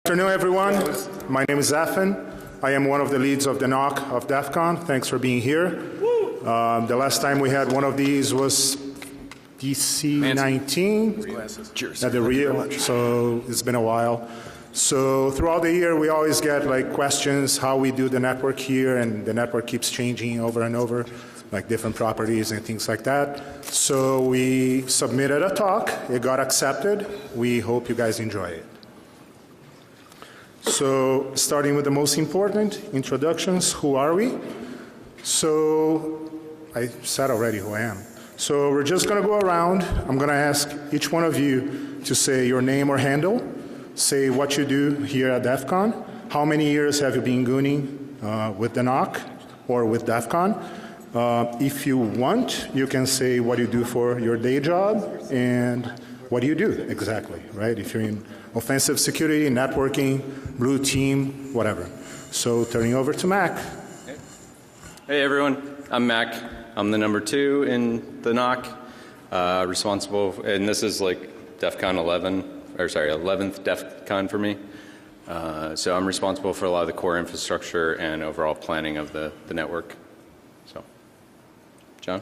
Good afternoon, everyone. My name is Zafin. I am one of the leads of the NOC of DEF CON. Thanks for being here. The last time we had one of these was DC 19 at the Rio, so it's been a while. So throughout the year, we always get like questions how we do the network here, and the network keeps changing over and over, like different properties and things like that. So we submitted a talk. It got accepted. We hope you guys enjoy it. So starting with the most important, introductions. Who are we? So I said already who I am. So we're just going to go around. I'm going to ask each one of you to say your name or handle, say what you do here at DEF CON, how many years have you been gooning with the NOC or with DEF CON. If you want, you can say what you do for your day job and what do you do exactly, right? If you're in offensive security, networking, blue team, whatever. So turning over to Mac. Hey everyone, I'm Mac. I'm the number 2 in the NOC, responsible, and this is like DEF CON 11th DEF CON for me. So I'm responsible for a lot of the core infrastructure and overall planning of the network. So, John?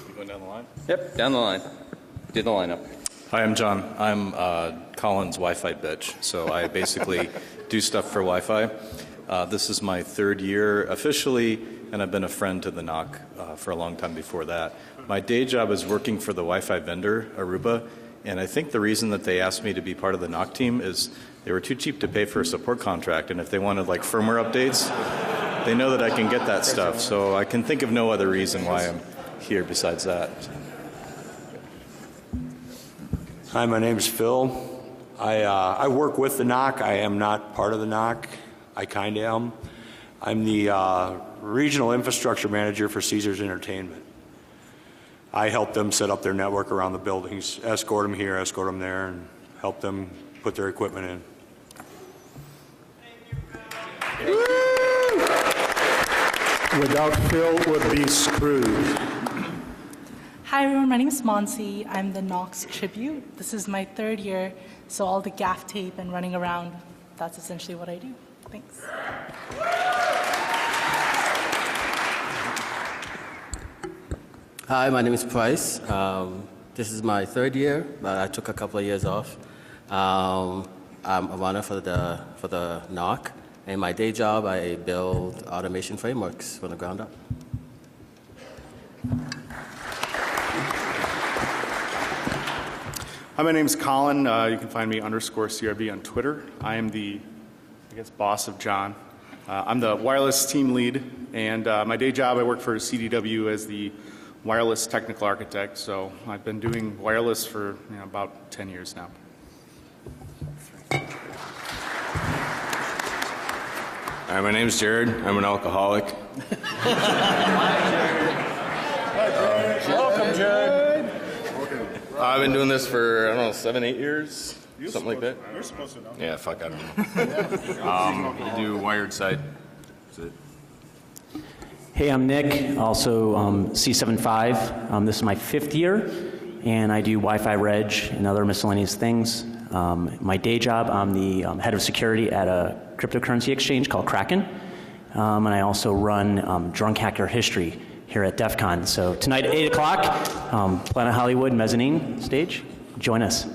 You going down the line? Yep, down the line. Do the lineup. Hi, I'm John. I'm Colin's Wi-Fi bitch. So I basically do stuff for Wi-Fi. This is my 3rd year officially, and I've been a friend to the NOC for a long time before that. My day job is working for the Wi-Fi vendor, Aruba, and I think the reason that they asked me to be part of the NOC team is they were too cheap to pay for a support contract, and if they wanted like firmware updates, they know that I can get that stuff. So I can think of no other reason why I'm here besides that. Hi, my name is Phil. I work with the NOC. I am not part of the NOC. I kind of am. I'm the regional infrastructure manager for Caesars Entertainment. I help them set up their network around the buildings, escort them here, escort them there, and help them put their equipment in. Without Phil, would be screwed. Hi everyone, my name is Monsi. I'm the NOC's tribute. This is my 3rd year, so all the gaff tape and running around, that's essentially what I do. Thanks. Hi, my name is Price. This is my 3rd year, but I took a couple of years off. I'm a runner for the NOC. In my day job, I build automation frameworks from the ground up. Hi, my name is Colin. You can find me _CRB on Twitter. I am the, boss of John. I'm the wireless team lead, and my day job I work for CDW as the wireless technical architect. So I've been doing wireless for about 10 years now. Hi, my name's Jared. I'm an alcoholic. Hi, Jared. Welcome, Jared. I've been doing this for, I don't know, 7, 8 years, something like that. You're supposed to know. Yeah, fuck, I don't know. I do wired side. That's it. Hey, I'm Nick, also C75. This is my 5th year, and I do Wi-Fi reg and other miscellaneous things. My day job, I'm the head of security at a cryptocurrency exchange called Kraken, and I also run Drunk Hacker History here at DEF CON. So tonight at 8 o'clock, Planet Hollywood mezzanine stage. Join us.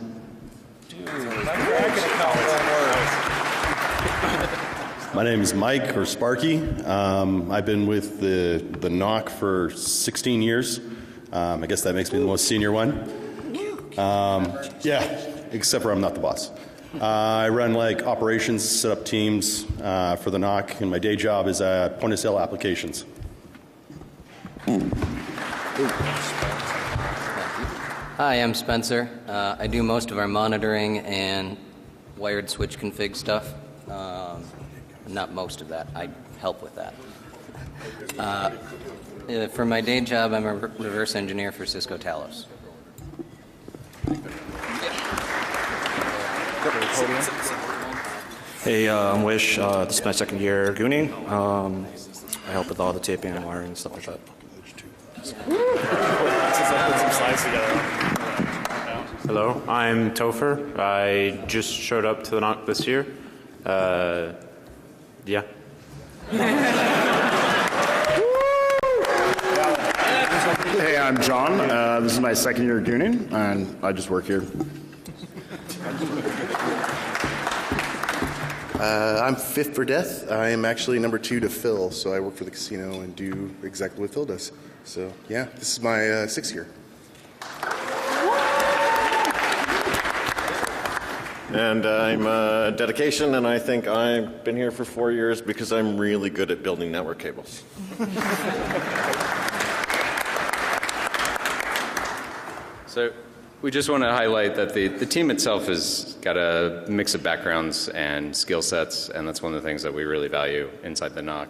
My name is Mike, or Sparky. I've been with the NOC for 16 years. I guess that makes me the most senior one. Yeah, except for I'm not the boss. I run like operations, set up teams for the NOC, and my day job is point of sale applications. Hi, I'm Spencer. I do most of our monitoring and wired switch config stuff. Not most of that. I help with that. For my day job, I'm a reverse engineer for Cisco Talos. Hey, I'm Wish. This is my 2nd year gooning. I help with all the taping and wiring and stuff like that. Put some slides together. Hello, I'm Topher. I just showed up to the NOC this year. Yeah. Hey, I'm John. This is my second year gooning, and I just work here. I'm fifth for death. I am actually number 2 to Phil, so I work for the casino and do exactly what Phil does. So yeah, this is my 6th year. And I'm dedication, and I think I've been here for 4 years because I'm really good at building network cables. So we just want to highlight that the team itself has got a mix of backgrounds and skill sets, and that's one of the things that we really value inside the NOC.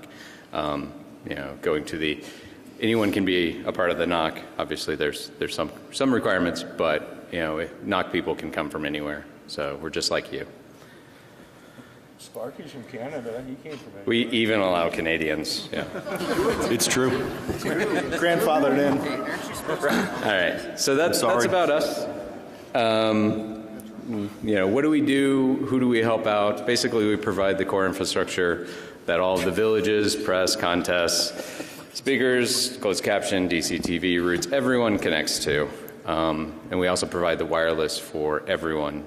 You know, going to anyone can be a part of the NOC. Obviously, there's some requirements, but you know, NOC people can come from anywhere. So we're just like you. Sparky's from Canada. He came from We even allow Canadians. Yeah. It's true. grandfathered in. All right. So that's about us. You know, what do we do? Who do we help out? Basically, we provide the core infrastructure that all of the villages, press, contests, speakers, closed caption, DCTV routes, everyone connects to. And we also provide the wireless for everyone,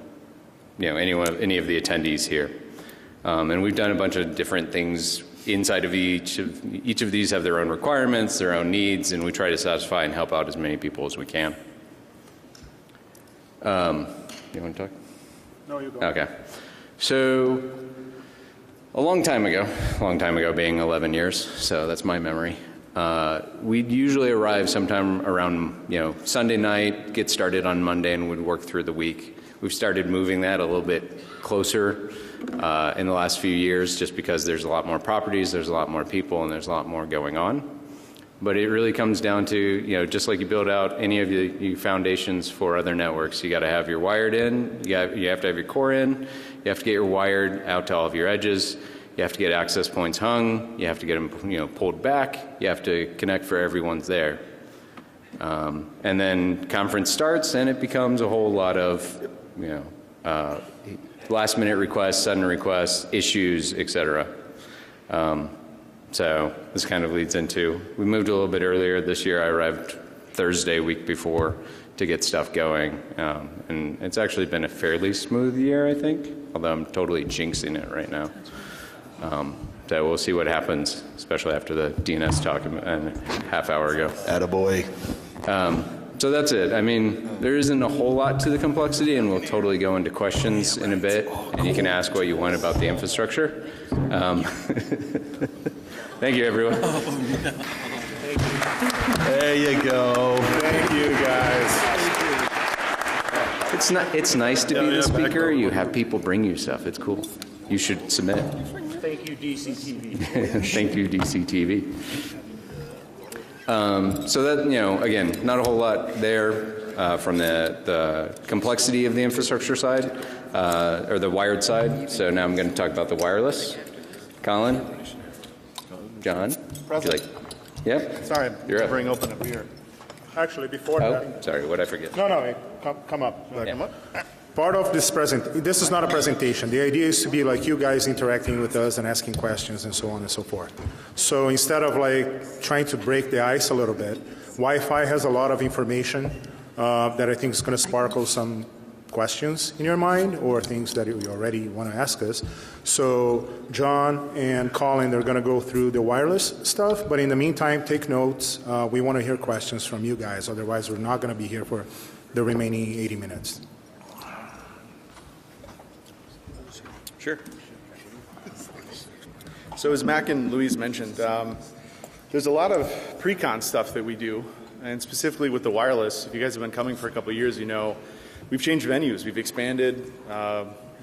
you know, any of the attendees here. And we've done a bunch of different things inside of each of these have their own requirements, their own needs, and we try to satisfy and help out as many people as we can. You want to talk? No, you go. Okay. So a long time ago being 11 years, so that's my memory. We'd usually arrive sometime around, you know, Sunday night, get started on Monday, and would work through the week. We've started moving that a little bit closer in the last few years, just because there's a lot more properties, there's a lot more people, and there's a lot more going on. But it really comes down to, you know, just like you build out any of your foundations for other networks, you got to have your wired in, you have to have your core in, you have to get your wired out to all of your edges. You have to get access points hung. You have to get them, you know, pulled back. You have to connect for everyone's there. And then conference starts, and it becomes a whole lot of, you know, last-minute requests, sudden requests, issues, etc. So this kind of leads into, we moved a little bit earlier this year. I arrived Thursday, week before, to get stuff going. And it's actually been a fairly smooth year, I think, although I'm totally jinxing it right now. So we'll see what happens, especially after the DNS talk a half hour ago. Attaboy. So that's it. I mean, there isn't a whole lot to the complexity, and we'll totally go into questions in a bit, and you can ask what you want about the infrastructure. Thank you, everyone. There you go. Thank you, guys. It's nice to be the speaker. You have people bring you stuff. It's cool. You should submit. Thank you, DCTV. Thank you, DCTV. So that, you know, again, not a whole lot there from the complexity of the infrastructure side, or the wired side. So now I'm going to talk about the wireless. Colin? John? Would you like? Yep. Sorry, You're up. bring open a beer. Actually, before that. Sorry, what'd I forget? No, come up. Part of this this is not a presentation. The idea is to be like you guys interacting with us and asking questions and so on and so forth. So instead of like trying to break the ice a little bit, Wi-Fi has a lot of information that I think is going to sparkle some questions in your mind or things that you already want to ask us. So John and Colin, they're going to go through the wireless stuff, but in the meantime, take notes. We want to hear questions from you guys. Otherwise, we're not going to be here for the remaining 80 minutes. Sure. So as Mac and Louise mentioned, there's a lot of pre-con stuff that we do, and specifically with the wireless. If you guys have been coming for a couple of years, you know we've changed venues. We've expanded.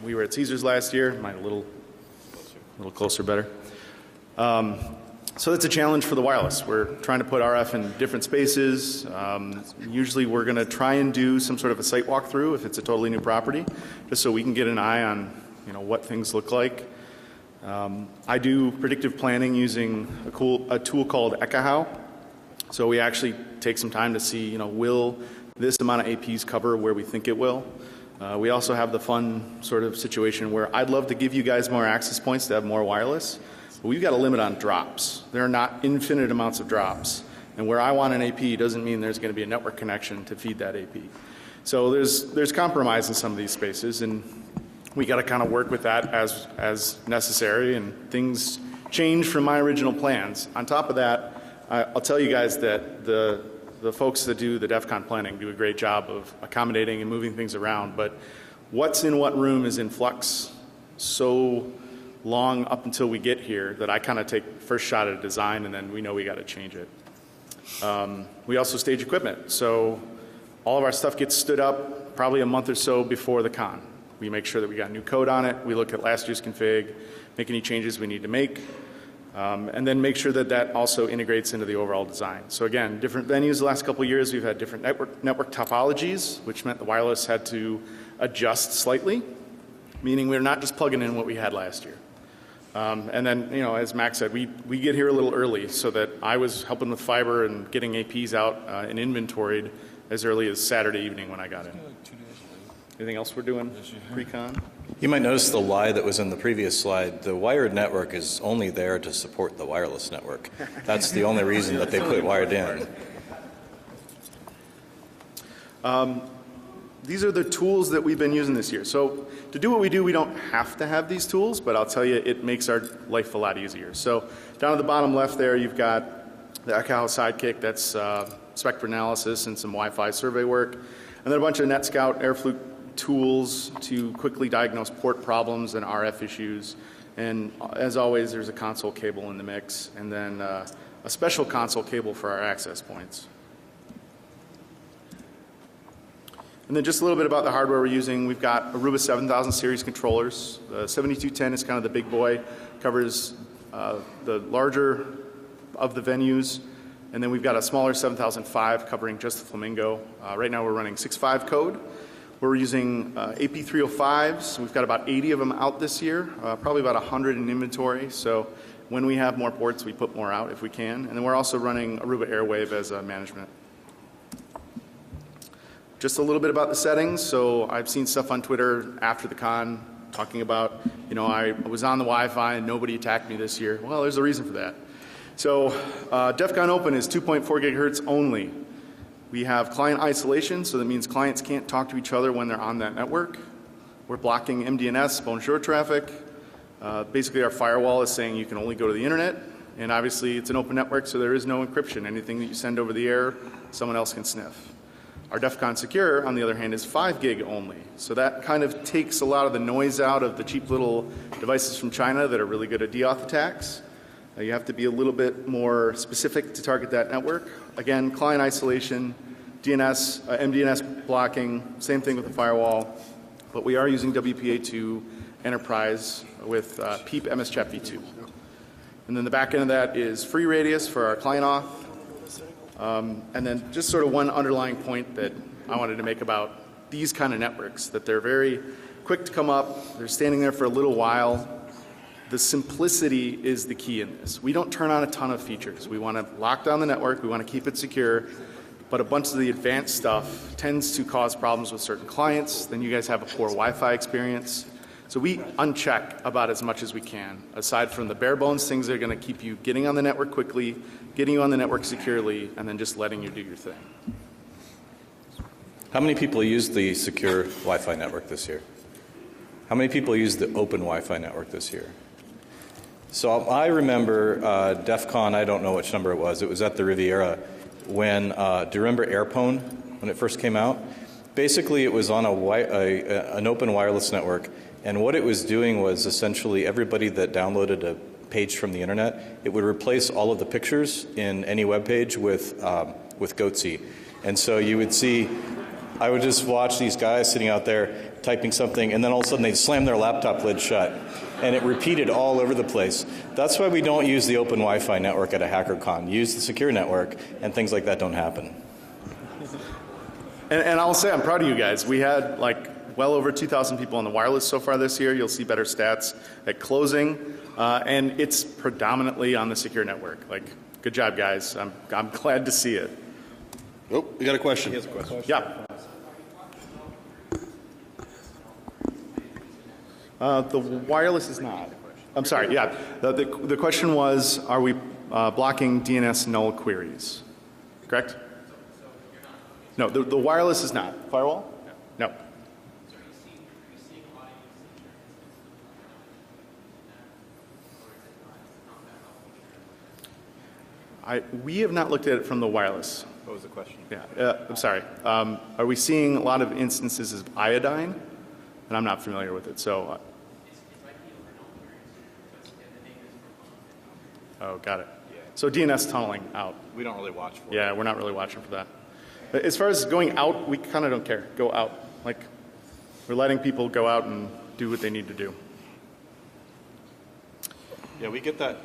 We were at Caesars last year. Mine a little closer, better. So that's a challenge for the wireless. We're trying to put RF in different spaces. Usually we're going to try and do some sort of a site walkthrough if it's a totally new property, just so we can get an eye on what things look like. I do predictive planning using a tool called Ekahau. So we actually take some time to see, will this amount of APs cover where we think it will. We also have the fun sort of situation where I'd love to give you guys more access points to have more wireless, but we've got a limit on drops. There are not infinite amounts of drops. And where I want an AP doesn't mean there's going to be a network connection to feed that AP. So there's compromise in some of these spaces, and we got to kind of work with that as necessary, and things change from my original plans. On top of that, I'll tell you guys that the folks that do the DEF CON planning do a great job of accommodating and moving things around, but what's in what room is in flux so long up until we get here that I kind of take first shot at a design and then we know we got to change it. We also stage equipment, so all of our stuff gets stood up probably a month or so before the con. We make sure that we got new code on it, we look at last year's config, make any changes we need to make, and then make sure that that also integrates into the overall design. So again, different venues the last couple of years, we've had different network topologies, which meant the wireless had to adjust slightly, meaning we're not just plugging in what we had last year. And then, you know, as Max said, we get here a little early so that I was helping with fiber and getting APs out and inventoried as early as Saturday evening when I got in. Anything else we're doing pre-con? You might notice the lie that was in the previous slide. The wired network is only there to support the wireless network. That's the only reason that they put wired in. These are the tools that we've been using this year. So to do what we do, we don't have to have these tools, but I'll tell you, it makes our life a lot easier. So down at the bottom left there, you've got the Echo Sidekick. That's spectrum analysis and some Wi-Fi survey work. And then a bunch of NetScout Airfluke tools to quickly diagnose port problems and RF issues. And as always, there's a console cable in the mix, and then a special console cable for our access points. And then just a little bit about the hardware we're using. We've got Aruba 7000 series controllers. The 7210 is kind of the big boy, covers the larger of the venues. And then we've got a smaller 7005 covering just the Flamingo. Right now we're running 6.5 code. We're using AP305s. We've got about 80 of them out this year, probably about 100 in inventory. So when we have more ports, we put more out if we can. And then we're also running Aruba Airwave as a management. Just a little bit about the settings. So I've seen stuff on Twitter after the con talking about, you know, I was on the Wi-Fi and nobody attacked me this year. Well, there's a reason for that. So DEF CON Open is 2.4 gigahertz only. We have client isolation, so that means clients can't talk to each other when they're on that network. We're blocking MDNS, bonjour traffic. Basically our firewall is saying you can only go to the internet, and obviously it's an open network, so there is no encryption. Anything that you send over the air, someone else can sniff. Our DEF CON Secure, on the other hand, is 5 gig only. So that kind of takes a lot of the noise out of the cheap little devices from China that are really good at DOS attacks. You have to be a little bit more specific to target that network. Again, client isolation, DNS, MDNS blocking, same thing with the firewall. But we are using WPA2 Enterprise with PEEP MSCHAP v2. And then the back end of that is free radius for our client auth. And then just sort of one underlying point that I wanted to make about these kind of networks, that they're very quick to come up, they're standing there for a little while. The simplicity is the key in this. We don't turn on a ton of features. We want to lock down the network, we want to keep it secure, but a bunch of the advanced stuff tends to cause problems with certain clients. Then you guys have a poor Wi-Fi experience. So we uncheck about as much as we can, aside from the bare bones things that are going to keep you getting on the network quickly, getting you on the network securely, and then just letting you do your thing. How many people use the secure Wi-Fi network this year? How many people use the open Wi-Fi network this year? So I remember DEF CON, I don't know which number it was at the Riviera, when, do you remember AirPwn, when it first came out? Basically it was on an open wireless network, and what it was doing was essentially everybody that downloaded a page from the internet, it would replace all of the pictures in any web page with Goatsy. And so you would see, I would just watch these guys sitting out there typing something, and then all of a sudden they'd slam their laptop lid shut. And it repeated all over the place. That's why we don't use the open Wi-Fi network at a HackerCon. Use the secure network, and things like that don't happen. And I'll say I'm proud of you guys. We had like well over 2,000 people on the wireless so far this year. You'll see better stats at closing. And it's predominantly on the secure network. Like, good job, guys. I'm glad to see it. Oh, we got a question. He has a question. Yeah. The wireless is not. I'm sorry, yeah. The question was, are we blocking DNS null queries? Correct? No, the wireless is not. Firewall? No. We have not looked at it from the wireless. What was the question? Yeah, I'm sorry. Are we seeing a lot of instances of iodine? And I'm not familiar with it, so. Oh, got it. So DNS tunneling out. We don't really watch for it. Yeah, we're not really watching for that. But as far as going out, we kind of don't care. Go out. Like, we're letting people go out and do what they need to do. Yeah, we get that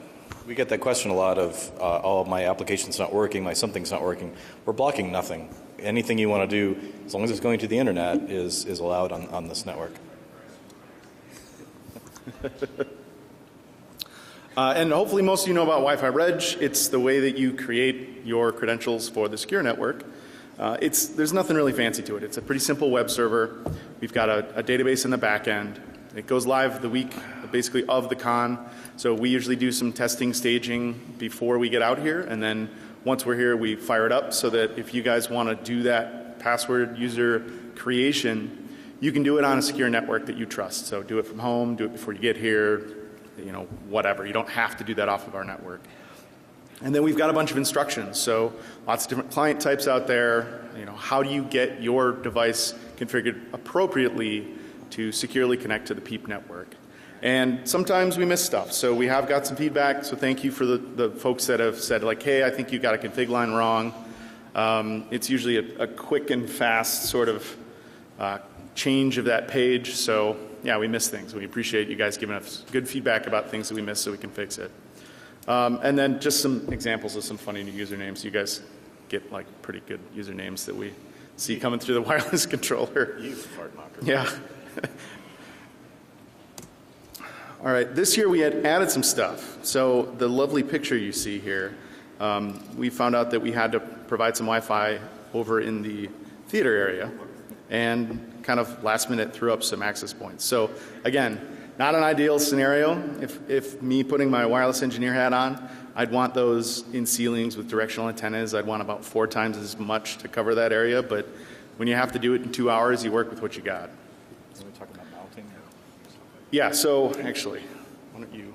question a lot of, oh, my application's not working, my something's not working. We're blocking nothing. Anything you want to do, as long as it's going to the internet, is allowed on this network. And hopefully most of you know about Wi-Fi Reg. It's the way that you create your credentials for the secure network. There's nothing really fancy to it. It's a pretty simple web server. We've got a database in the back end. It goes live the week basically of the con. So we usually do some testing, staging before we get out here. And then once we're here, we fire it up so that if you guys want to do that password user creation, you can do it on a secure network that you trust. So do it from home, do it before you get here, whatever. You don't have to do that off of our network. And then we've got a bunch of instructions. So lots of different client types out there. How do you get your device configured appropriately to securely connect to the PEEP network? And sometimes we miss stuff. So we have got some feedback. So thank you for the folks that have said, like, hey, I think you got a config line wrong. It's usually a quick and fast sort of change of that page. So yeah, we miss things. We appreciate you guys giving us good feedback about things that we missed so we can fix it. And then just some examples of some funny new usernames. You guys get like pretty good usernames that we see coming through the wireless controller. You fart knocker. Yeah. All right, this year we had added some stuff. So the lovely picture you see here, we found out that we had to provide some Wi-Fi over in the theater area and kind of last minute threw up some access points. So again, not an ideal scenario. If me putting my wireless engineer hat on, I'd want those in ceilings with directional antennas. I'd want about 4 times as much to cover that area. But when you have to do it in 2 hours, you work with what you got. Can we talk about mounting? Yeah, so actually, why don't you?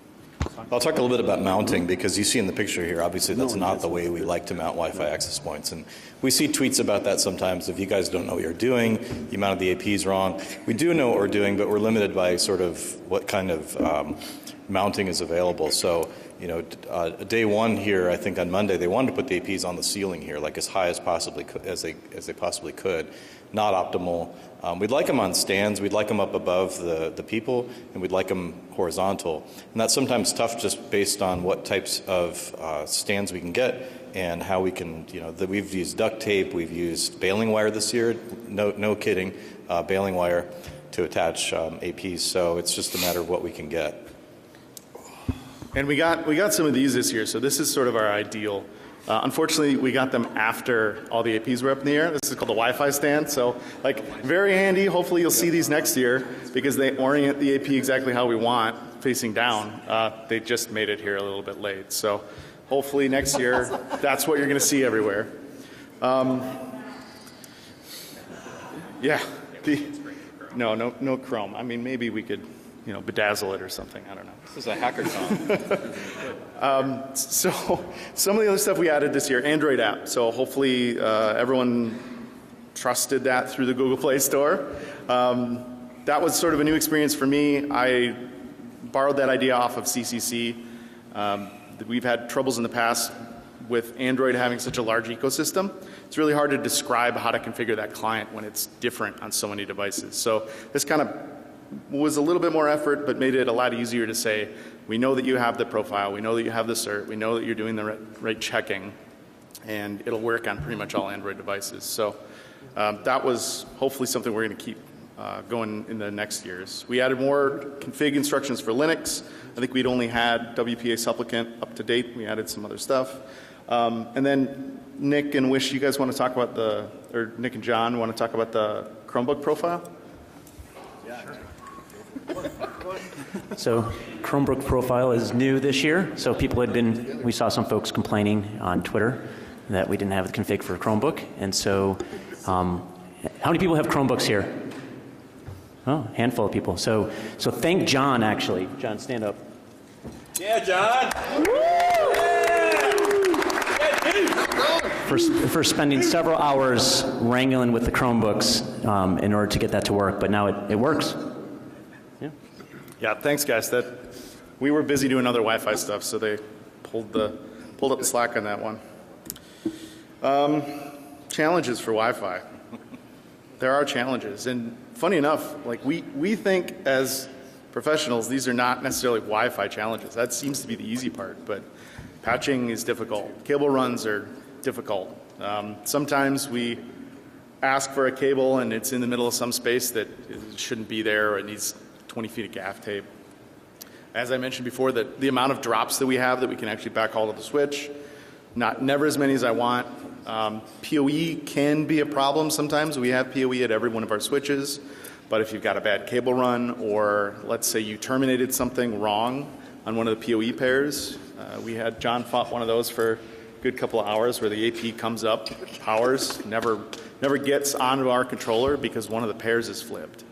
I'll talk a little bit about mounting because you see in the picture here, obviously that's not the way we like to mount Wi-Fi access points. And we see tweets about that sometimes. If you guys don't know what you're doing, you mounted the APs wrong. We do know what we're doing, but we're limited by sort of what kind of mounting is available. So, day one here, I think on Monday, they wanted to put the APs on the ceiling here, like as high as they possibly could. Not optimal. We'd like them on stands. We'd like them up above the people, and we'd like them horizontal. And that's sometimes tough just based on what types of stands we can get and how we can, we've used duct tape, we've used baling wire this year, no kidding, baling wire to attach APs. So it's just a matter of what we can get. And we got some of these this year, so this is sort of our ideal. Unfortunately, we got them after all the APs were up in the air. This is called the Wi-Fi stand, so like very handy. Hopefully you'll see these next year because they orient the AP exactly how we want, facing down. They just made it here a little bit late, so hopefully next year that's what you're going to see everywhere. Yeah, no Chrome. I mean, maybe we could bedazzle it or something. I don't know. This is a hackathon. So some of the other stuff we added this year, Android app. So hopefully everyone trusted that through the Google Play Store. That was sort of a new experience for me. I borrowed that idea off of CCC. We've had troubles in the past with Android having such a large ecosystem. It's really hard to describe how to configure that client when it's different on so many devices. So this kind of was a little bit more effort, but made it a lot easier to say, we know that you have the profile, we know that you have the cert, we know that you're doing the right checking, and it'll work on pretty much all Android devices. So that was hopefully something we're going to keep going in the next years. We added more config instructions for Linux. I think we'd only had WPA supplicant up to date. We added some other stuff. And then Nick and Wish, you guys want to talk about or Nick and John want to talk about the Chromebook profile? So Chromebook profile is new this year. So we saw some folks complaining on Twitter that we didn't have the config for Chromebook. And so how many people have Chromebooks here? Oh, a handful of people. So thank John, actually. John, stand up. Yeah, John. For spending several hours wrangling with the Chromebooks in order to get that to work. But now it works. Yeah, thanks, guys. We were busy doing other Wi-Fi stuff, so they pulled up the slack on that one. Challenges for Wi-Fi. There are challenges, and funny enough, like we think as professionals these are not necessarily Wi-Fi challenges. That seems to be the easy part, but patching is difficult. Cable runs are difficult. Sometimes we ask for a cable and it's in the middle of some space that it shouldn't be there, or it needs 20 feet of gaff tape. As I mentioned before, the amount of drops that we have that we can actually backhaul to the switch, never as many as I want. PoE can be a problem sometimes. We have PoE at every one of our switches, but if you've got a bad cable run, or let's say you terminated something wrong on one of the PoE pairs, John fought one of those for a good couple of hours where the AP comes up, powers, never gets onto our controller because one of the pairs is flipped.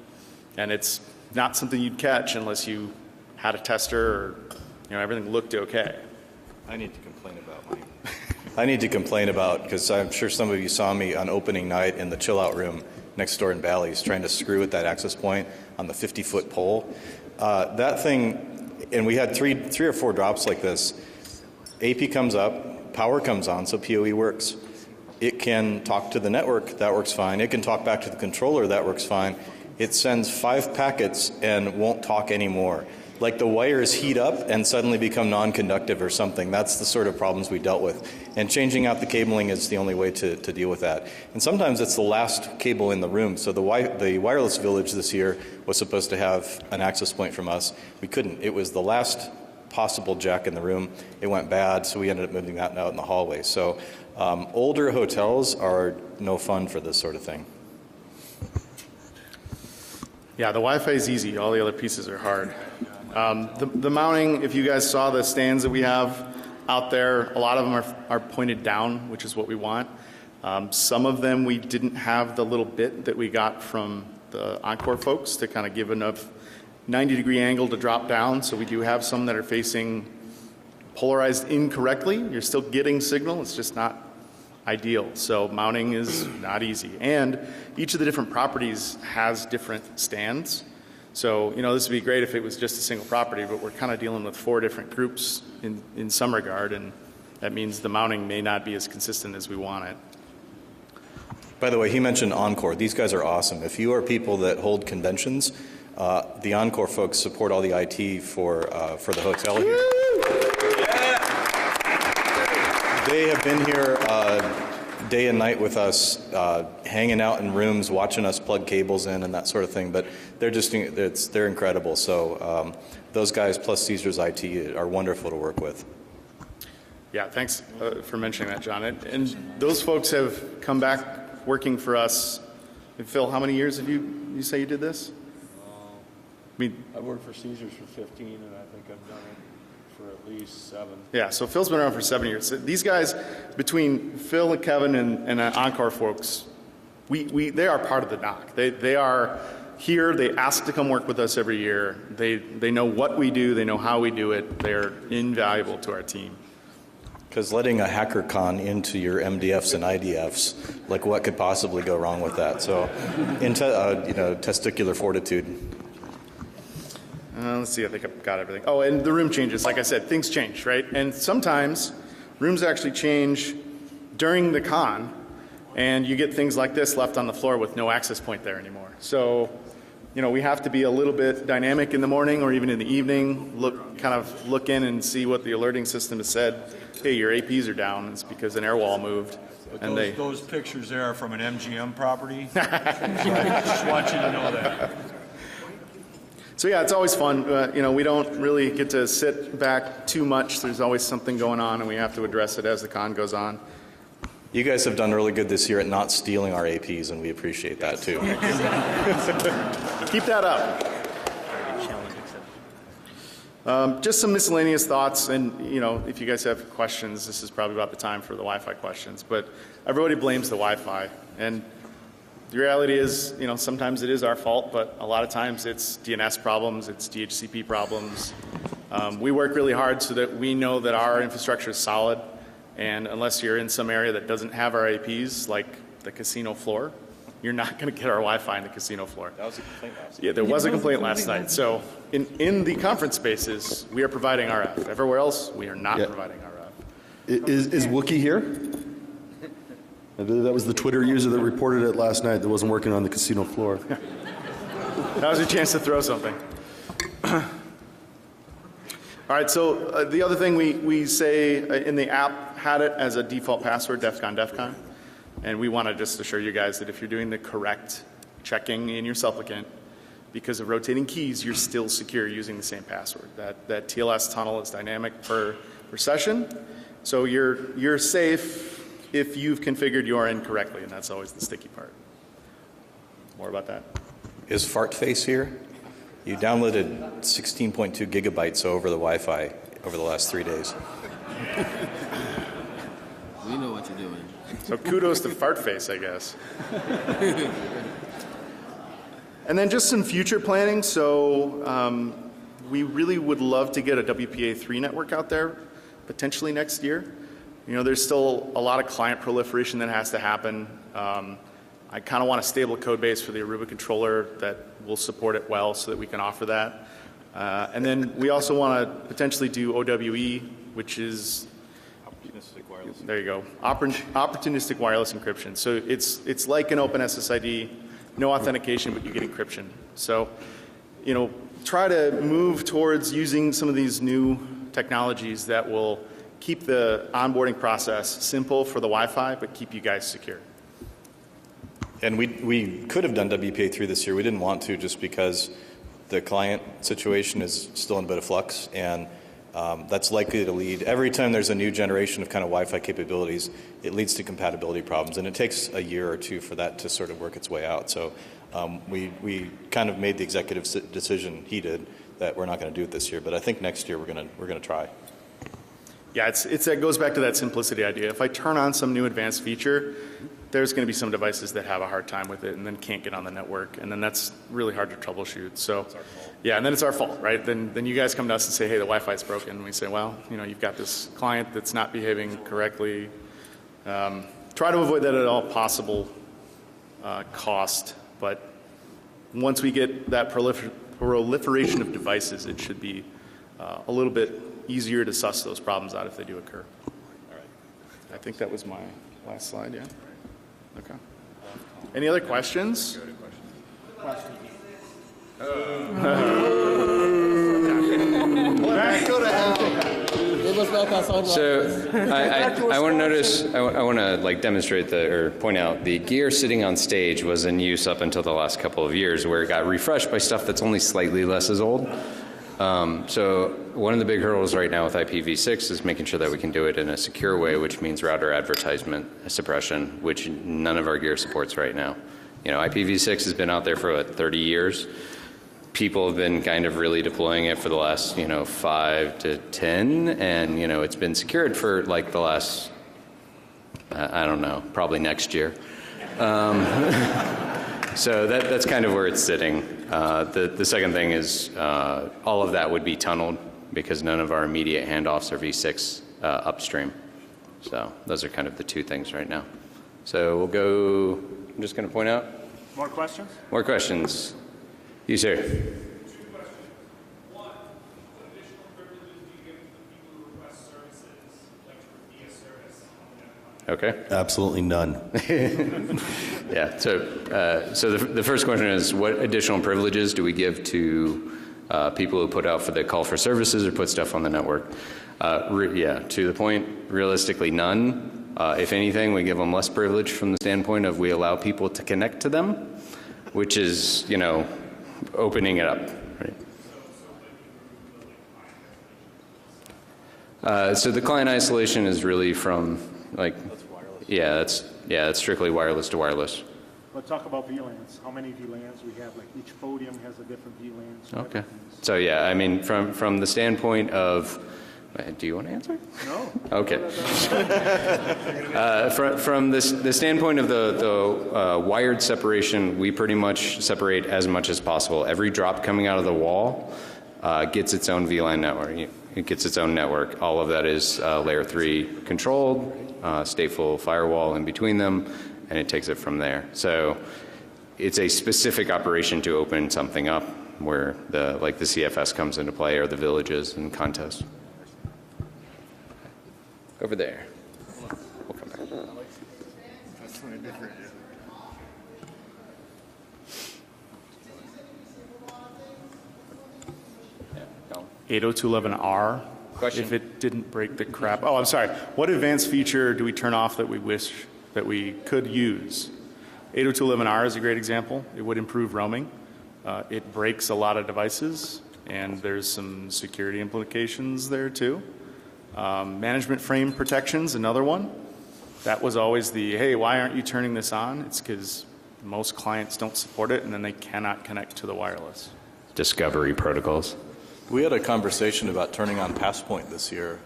And it's not something you'd catch unless you had a tester or everything looked okay. I need to complain about because I'm sure some of you saw me on opening night in the chill out room next door in Bally's trying to screw with that access point on the 50-foot pole. That thing, and we had three or four drops like this. AP comes up, power comes on, so PoE works. It can talk to the network, that works fine. It can talk back to the controller, that works fine. It sends 5 packets and won't talk anymore. Like the wires heat up and suddenly become non-conductive or something. That's the sort of problems we dealt with. And changing out the cabling is the only way to deal with that. And sometimes it's the last cable in the room. So the wireless village this year was supposed to have an access point from us. We couldn't. It was the last possible jack in the room. It went bad, so we ended up moving that out in the hallway. So older hotels are no fun for this sort of thing. Yeah, the Wi-Fi is easy. All the other pieces are hard. The mounting, if you guys saw the stands that we have out there, a lot of them are pointed down, which is what we want. Some of them we didn't have the little bit that we got from the Encore folks to kind of give enough 90-degree angle to drop down. So we do have some that are facing polarized incorrectly. You're still getting signal. It's just not ideal. So mounting is not easy. And each of the different properties has different stands. So, this would be great if it was just a single property, but we're kind of dealing with 4 different groups in some regard, and that means the mounting may not be as consistent as we want it. By the way, he mentioned Encore. These guys are awesome. If you are people that hold conventions, the Encore folks support all the IT for the hotel here. They have been here day and night with us, hanging out in rooms, watching us plug cables in and that sort of thing. But they're incredible. So those guys plus Caesars IT are wonderful to work with. Yeah, thanks for mentioning that, John. And those folks have come back working for us. And Phil, how many years have you say you did this? I worked for Caesars for 15, and I think I've done it for at least 7. Yeah, so Phil's been around for 7 years. These guys, between Phil and Kevin and Encore folks, they are part of the NOC. They are here. They ask to come work with us every year. They know what we do. They know how we do it. They're invaluable to our team. Because letting a HackerCon into your MDFs and IDFs, like what could possibly go wrong with that? So, testicular fortitude. Let's see, I think I've got everything. Oh, and the room changes. Like I said, things change, right? And sometimes rooms actually change during the con, and you get things like this left on the floor with no access point there anymore. So, we have to be a little bit dynamic in the morning or even in the evening, look in and see what the alerting system has said. Hey, your APs are down. It's because an air wall moved. But those pictures there are from an MGM property. So I just want you to know that. So yeah, it's always fun. We don't really get to sit back too much. There's always something going on, and we have to address it as the con goes on. You guys have done really good this year at not stealing our APs, and we appreciate that too. Keep that up. Just some miscellaneous thoughts, and if you guys have questions, this is probably about the time for the Wi-Fi questions. But everybody blames the Wi-Fi, and the reality is, sometimes it is our fault, but a lot of times it's DNS problems, it's DHCP problems. We work really hard so that we know that our infrastructure is solid, and unless you're in some area that doesn't have our APs, like the casino floor, you're not going to get our Wi-Fi in the casino floor. That was a complaint last night. Yeah, there was a complaint last night. So in the conference spaces, we are providing RF. Everywhere else, we are not providing RF. Is Wookie here? I believe that was the Twitter user that reported it last night that wasn't working on the casino floor. That was your chance to throw something. All right, so the other thing we say in the app had it as a default password, DEF CON. And we want to just assure you guys that if you're doing the correct checking in your supplicant, because of rotating keys, you're still secure using the same password. That TLS tunnel is dynamic per session, so you're safe if you've configured your end correctly, and that's always the sticky part. More about that. Is Fartface here? You downloaded 16.2 gigabytes over the Wi-Fi over the last 3 days. We know what you're doing. So kudos to Fartface, I guess. And then just some future planning. So we really would love to get a WPA3 network out there, potentially next year. There's still a lot of client proliferation that has to happen. I kind of want a stable code base for the Aruba controller that will support it well so that we can offer that. And then we also want to potentially do OWE, which is Opportunistic wireless. There you go. Opportunistic wireless encryption. So it's like an open SSID, no authentication, but you get encryption. So, try to move towards using some of these new technologies that will keep the onboarding process simple for the Wi-Fi, but keep you guys secure. And we could have done WPA3 this year. We didn't want to just because the client situation is still in a bit of flux, and that's likely to lead, every time there's a new generation of kind of Wi-Fi capabilities, it leads to compatibility problems, and it takes a year or two for that to sort of work its way out. So we kind of made the executive decision, he did, that we're not going to do it this year, but I think next year we're going to try. Yeah, it goes back to that simplicity idea. If I turn on some new advanced feature, there's going to be some devices that have a hard time with it and then can't get on the network, and then that's really hard to troubleshoot. So, yeah, and then it's our fault, right? Then you guys come to us and say, hey, the Wi-Fi is broken. And we say, well, you've got this client that's not behaving correctly. Try to avoid that at all possible cost, but once we get that proliferation of devices, it should be a little bit easier to suss those problems out if they do occur. All right. I think that was my last slide, yeah? Okay. Any other questions? So I want to notice, I want to demonstrate or point out the gear sitting on stage was in use up until the last couple of years, where it got refreshed by stuff that's only slightly less as old. So one of the big hurdles right now with IPv6 is making sure that we can do it in a secure way, which means router advertisement suppression, which none of our gear supports right now. IPv6 has been out there for 30 years. People have been kind of really deploying it for the last 5 to 10, and it's been secured for the last I don't know, probably next year. So that's kind of where it's sitting. The second thing is all of that would be tunneled because none of our immediate handoffs are v6 upstream. So those are kind of the two things right now. So we'll go, I'm just going to point out. More questions? More questions. You, sir. Okay. Absolutely none. Yeah. So the first question is, what additional privileges do we give to people who put out for the call for services or put stuff on the network? Yeah. To the point, realistically, none. If anything, we give them less privilege from the standpoint of we allow people to connect to them, which is, opening it up. Right? So the client isolation is really from like, that's strictly wireless to wireless. Let's talk about VLANs. How many VLANs we have? Like each podium has a different VLAN. So Okay. So yeah, I mean, from the standpoint of, do you want to answer? No. Okay. From the standpoint of the wired separation, we pretty much separate as much as possible. Every drop coming out of the wall gets its own VLAN network. It gets its own network. All of that is layer 3 controlled, stateful firewall in between them, and it takes it from there. So it's a specific operation to open something up where the CFS comes into play, or the villages and contests. Over there. We'll come back. That's really different. 802.11r. Question? If it didn't break the crap. Oh, I'm sorry. What advanced feature do we turn off that we wish that we could use? 802.11r is a great example. It would improve roaming. It breaks a lot of devices, and there's some security implications there too. Management frame protection's another one. That was always the, hey, why aren't you turning this on? It's because most clients don't support it, and then they cannot connect to the wireless. Discovery protocols. We had a conversation about turning on Passpoint this year,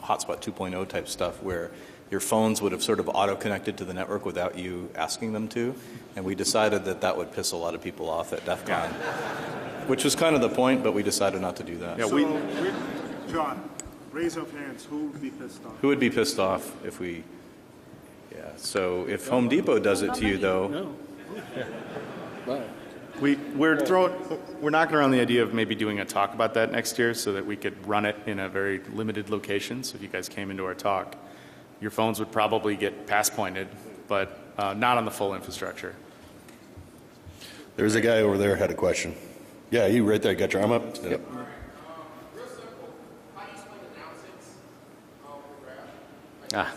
Hotspot 2.0 type stuff, where your phones would have sort of auto-connected to the network without you asking them to, and we decided that that would piss a lot of people off at DEF CON, which was kind of the point, but we decided not to do that. Yeah, John, raise of hands. Who would be pissed off? Who would be pissed off if we, so if Home Depot does it to you, though. No. We're knocking around the idea of maybe doing a talk about that next year so that we could run it in a very limited location. So if you guys came into our talk, your phones would probably get pass-pointed, but not on the full infrastructure. There's a guy over there had a question. Yeah, you right there. Got your arm up? Yep. Ah.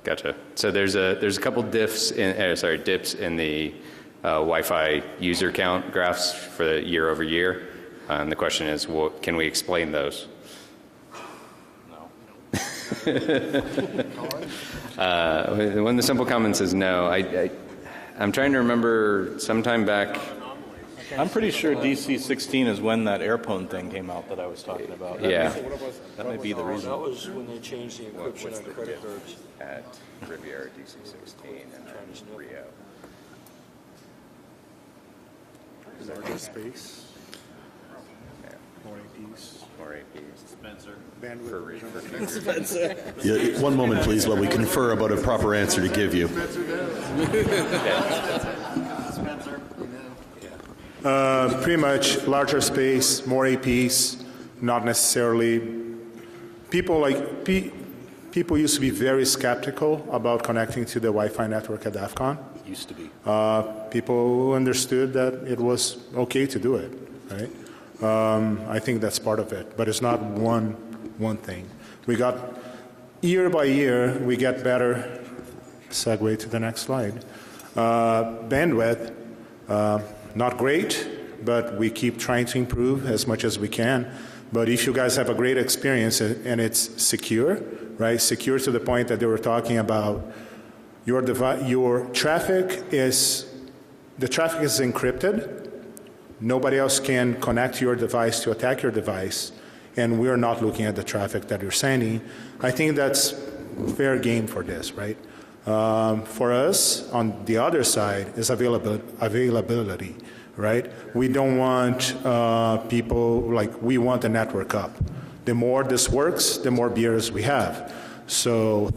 Gotcha. So there's a couple dips in the Wi-Fi user count graphs for the year over year, and the question is, can we explain those? No. When the simple comment says no, I'm trying to remember sometime back. I'm pretty sure DC 16 is when that AirPone thing came out that I was talking about. That might be the reason. That was when they changed the encryption on credit cards. At Riviera DC 16 and Rio. Larger space. More APs. More APs. Spencer. Bandwidth. Spencer. Yeah, one moment, please, while we confer about a proper answer to give you. Spencer. Pretty much larger space, more APs, not necessarily. People used to be very skeptical about connecting to the Wi-Fi network at DEF CON. Used to be. People understood that it was okay to do it, right? I think that's part of it, but it's not one thing. We got, year by year, we get better. Segue to the next slide. Bandwidth, not great, but we keep trying to improve as much as we can. But if you guys have a great experience and it's secure, right? Secure to the point that they were talking about your traffic is, the traffic is encrypted. Nobody else can connect your device to attack your device, and we're not looking at the traffic that you're sending. I think that's fair game for this, right? For us, on the other side, is availability, right? We don't want people, we want the network up. The more this works, the more beers we have. So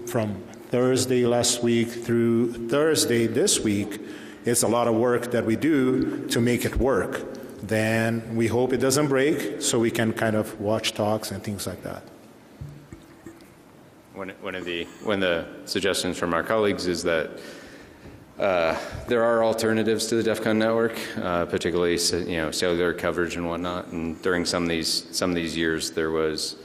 from Thursday last week through Thursday this week, it's a lot of work that we do to make it work. Then we hope it doesn't break so we can kind of watch talks and things like that. One of the suggestions from our colleagues is that there are alternatives to the DEF CON network, particularly cellular coverage and whatnot. And during some of these years, there was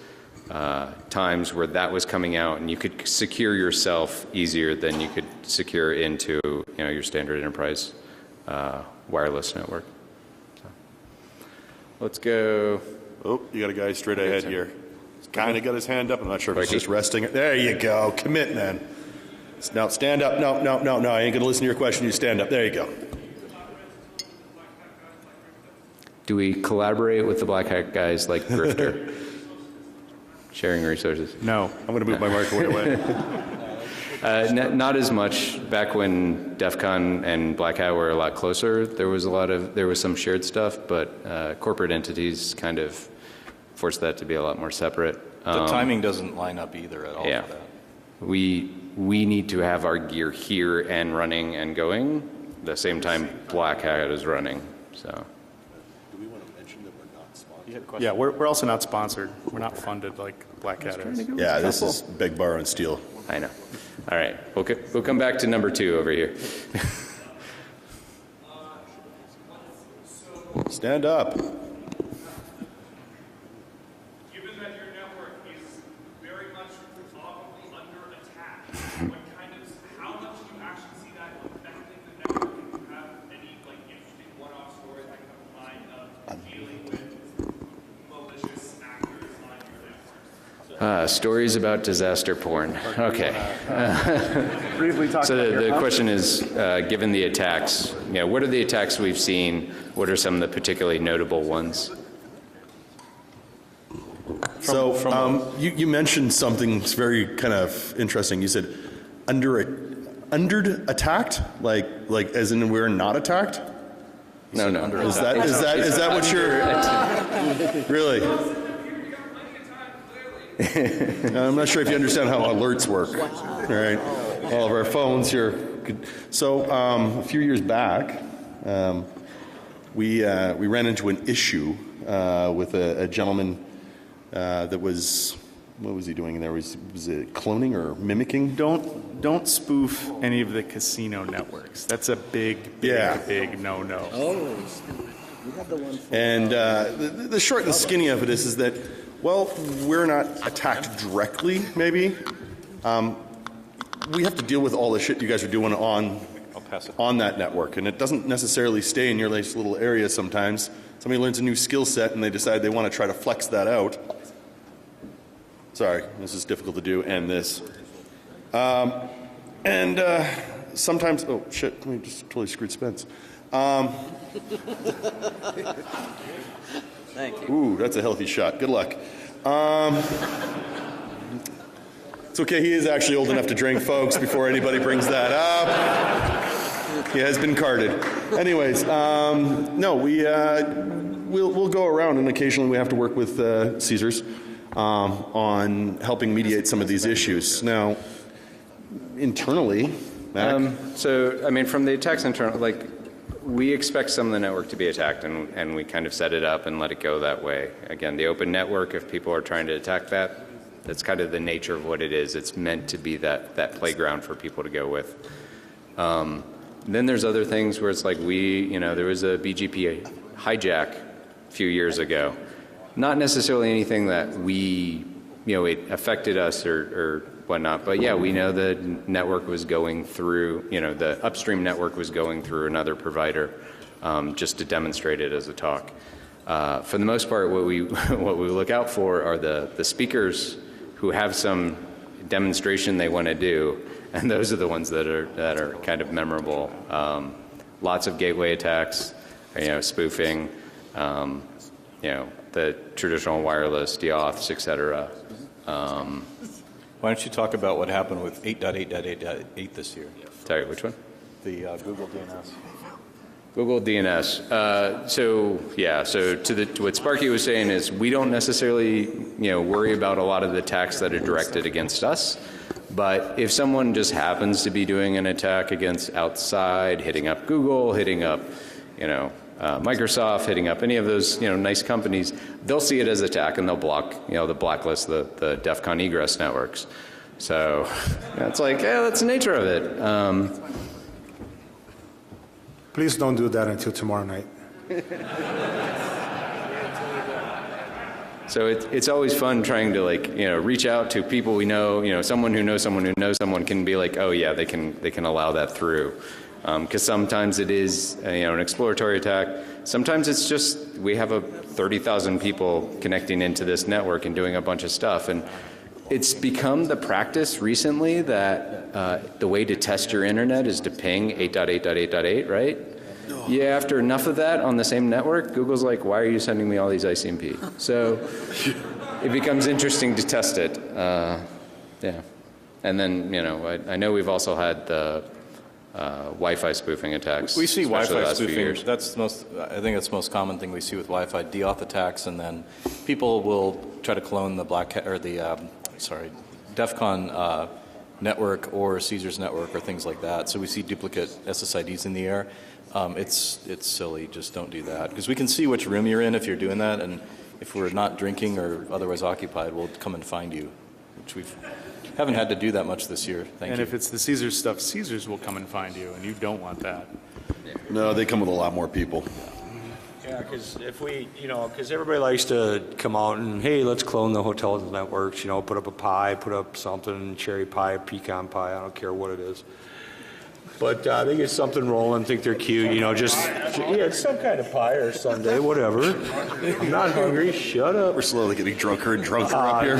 times where that was coming out, and you could secure yourself easier than you could secure into your standard enterprise wireless network. So. let's go. Oh, you got a guy straight ahead here. He's kind of got his hand up. I'm not sure if he's just resting. There you go. Commit, man. Now stand up. No. I ain't going to listen to your question. You stand up. There you go. Do we collaborate with the Black Hat guys like Grifter? Sharing resources? No. I'm going to move my marker away. Not as much. Back when DEF CON and Black Hat were a lot closer, there was some shared stuff, but corporate entities kind of forced that to be a lot more separate. The timing doesn't line up either at all Yeah. for that. We need to have our gear here and running and going the same time Black Hat is running. So. Yeah, we're also not sponsored. We're not funded like Black Hat is. Yeah, this is big bar on steel. I know. All right, we'll come back to number 2 over here. Stand up. Given that your network is very much probably under attack, how much do you actually see that affecting the network? Do you have any interesting one-off stories that come to mind of dealing with malicious actors on your network? Stories about disaster porn. Okay. Briefly talk So about the your question is, given the attacks, what are the attacks we've seen? What are some of the particularly notable ones? So you mentioned something very kind of interesting. You said under attacked, like as in we're not attacked. No. Is that what you're really? I'm not sure if you understand how alerts work. All right, all of our phones here. So a few years back, we ran into an issue with a gentleman that was, what was he doing in there? Was it cloning or mimicking? Don't spoof any of the casino networks. That's a big no-no. Oh. And the short and the skinny of it is that, well, we're not attacked directly, maybe. We have to deal with all the shit you guys are doing on that network, and it doesn't necessarily stay in your nice little area sometimes. Somebody learns a new skill set, and they decide they want to try to flex that out. Sorry, this is difficult to do, and this. Sometimes, oh, shit, we just totally screwed Spence. Thank you. Ooh, that's a healthy shot. Good luck. It's okay, he is actually old enough to drink, folks, before anybody brings that up. He has been carded. Anyways, no, we'll go around, and occasionally we have to work with Caesars on helping mediate some of these issues. Now, internally, Mac? So, I mean, from the attacks internal, we expect some of the network to be attacked, and we kind of set it up and let it go that way. Again, the open network, if people are trying to attack that, that's kind of the nature of what it is. It's meant to be that playground for people to go with. Then there's other things where it's like there was a BGP hijack a few years ago. Not necessarily anything that it affected us or whatnot, but yeah, we know the network was going through, the upstream network was going through another provider just to demonstrate it as a talk. For the most part, what we look out for are the speakers who have some demonstration they want to do, and those are the ones that are kind of memorable. Lots of gateway attacks, spoofing, the traditional wireless, deauths, etc. Why don't you talk about what happened with 8.8.8.8 this year? Sorry, which one? The Google DNS. Google DNS. So to what Sparky was saying is we don't necessarily worry about a lot of the attacks that are directed against us, but if someone just happens to be doing an attack against outside, hitting up Google, hitting up Microsoft, hitting up any of those nice companies, they'll see it as attack and they'll block the blacklist the DEF CON egress networks. So it's like, yeah, that's the nature of it. Please don't do that until tomorrow night. So it's always fun trying to reach out to people we know. Someone who knows someone who knows someone can be like, oh yeah, they can allow that through. Because sometimes it is an exploratory attack. Sometimes it's just we have 30,000 people connecting into this network and doing a bunch of stuff. And it's become the practice recently that the way to test your internet is to ping 8.8.8.8, right? Yeah, after enough of that on the same network, Google's like, why are you sending me all these ICMP? So it becomes interesting to test it. Yeah. And then, I know we've also had the Wi-Fi spoofing attacks. We see Wi-Fi spoofing. I think that's the most common thing we see with Wi-Fi, deauth attacks, and then people will try to clone the DEF CON network or Caesars network or things like that. So we see duplicate SSIDs in the air. It's silly. Just don't do that, because we can see which room you're in if you're doing that, and if we're not drinking or otherwise occupied, we'll come and find you, which we haven't had to do that much this year. Thank you. And if it's the Caesars stuff, Caesars will come and find you, and you don't want that. No, they come with a lot more people. Yeah, because because everybody likes to come out and, hey, let's clone the hotel networks, put up a pie, put up something, cherry pie, pecan pie, I don't care what it is. But they get something rolling, think they're cute, it's some kind of pie or sundae, whatever. I'm not hungry, shut up. We're slowly getting drunker and drunker up here.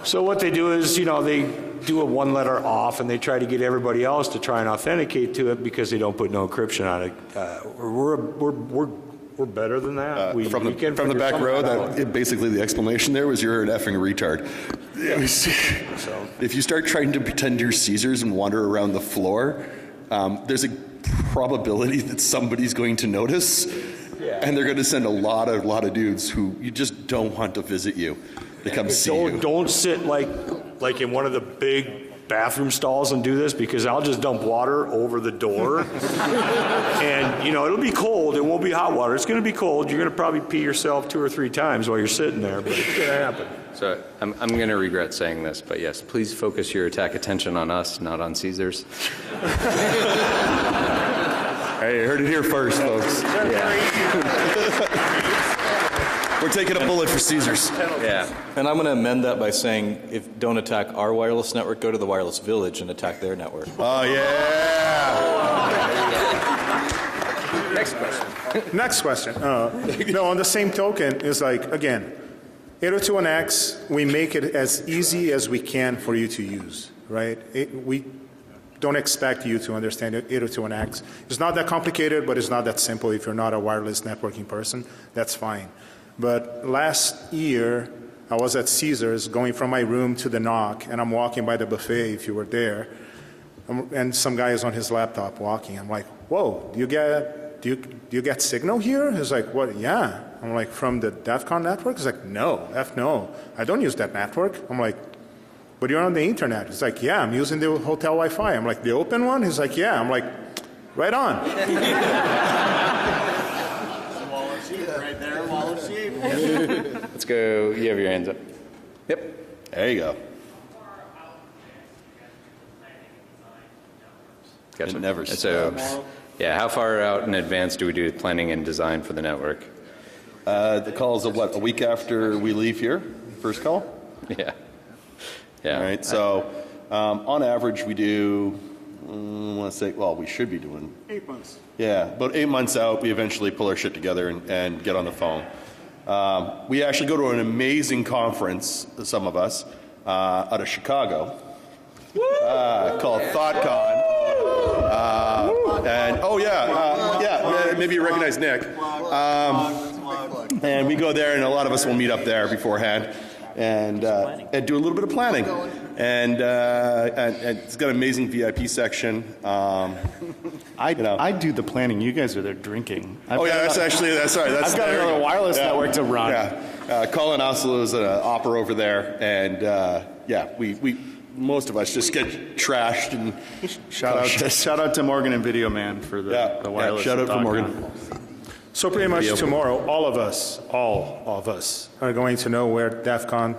So what they do is, they do a one letter off, and they try to get everybody else to try and authenticate to it because they don't put no encryption on it. We're better than that. From the back row, basically the explanation there was you're an effing retard. Yeah. If you start trying to pretend you're Caesars and wander around the floor, there's a probability that somebody's going to notice, and they're going to send a lot of dudes who you just don't want to visit you. They come see you. Don't sit like in one of the big bathroom stalls and do this, because I'll just dump water over the door. And, it'll be cold. It won't be hot water. It's going to be cold. You're going to probably pee yourself 2 or 3 times while you're sitting there, but it's going to happen. So I'm going to regret saying this, but yes, please focus your attack attention on us, not on Caesars. Hey, you heard it here first, folks. We're taking a bullet for Caesars. Yeah. And I'm going to amend that by saying, don't attack our wireless network, go to the wireless village and attack their network. Oh, yeah. Next question. On the same token, is again, 802.1x, we make it as easy as we can for you to use, right? We don't expect you to understand 802.1x. It's not that complicated, but it's not that simple. If you're not a wireless networking person, that's fine. But last year, I was at Caesars going from my room to the NOC, and I'm walking by the buffet, if you were there, and some guy is on his laptop walking. I'm like, whoa, do you get signal here? He's like, what? Yeah. I'm like, from the DEF CON network? He's like, no, I don't use that network. I'm like, but you're on the internet. He's like, yeah, I'm using the hotel Wi-Fi. I'm like, the open one? He's like, yeah. I'm like, right on. Let's go. You have your hands up. Yep. There you go. Gotcha. It never stops. Yeah, how far out in advance do we do planning and design for the network? The call is a week after we leave here? First call? Yeah. Yeah. All right. So on average, we do, we should be doing 8 months. Yeah, about 8 months out, we eventually pull our shit together and get on the phone. We actually go to an amazing conference, some of us, out of Chicago, called ThoughtCon. Maybe you recognize Nick. And we go there, and a lot of us will meet up there beforehand and do a little bit of planning. And it's got an amazing VIP section. I do the planning. You guys are there drinking. That's right. I've got another wireless network to run. Yeah, Colin Oslo is an opera over there, and we most of us just get trashed. And shout out to Morgan and Video Man for the wireless. Shout out to Morgan. So pretty much tomorrow, all of us are going to know where DEF CON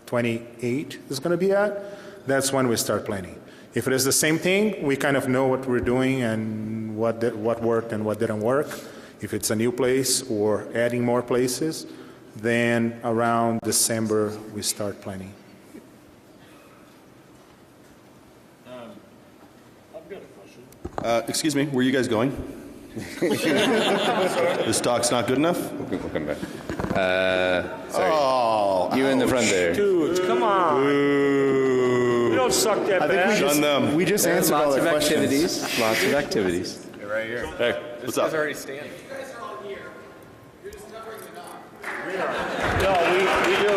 28 is going to be at. That's when we start planning. If it is the same thing, we kind of know what we're doing and what worked and what didn't work. If it's a new place or adding more places, then around December we start planning. I've got a Excuse me, where are you guys going? This talk's not good enough? We'll come back. Sorry. Oh, you in the front there. Dudes, come on. We don't suck that bad. We just answered all the questions. Activities. Lots of activities. Hey, right here. Hey, what's up? already standing. No, we do.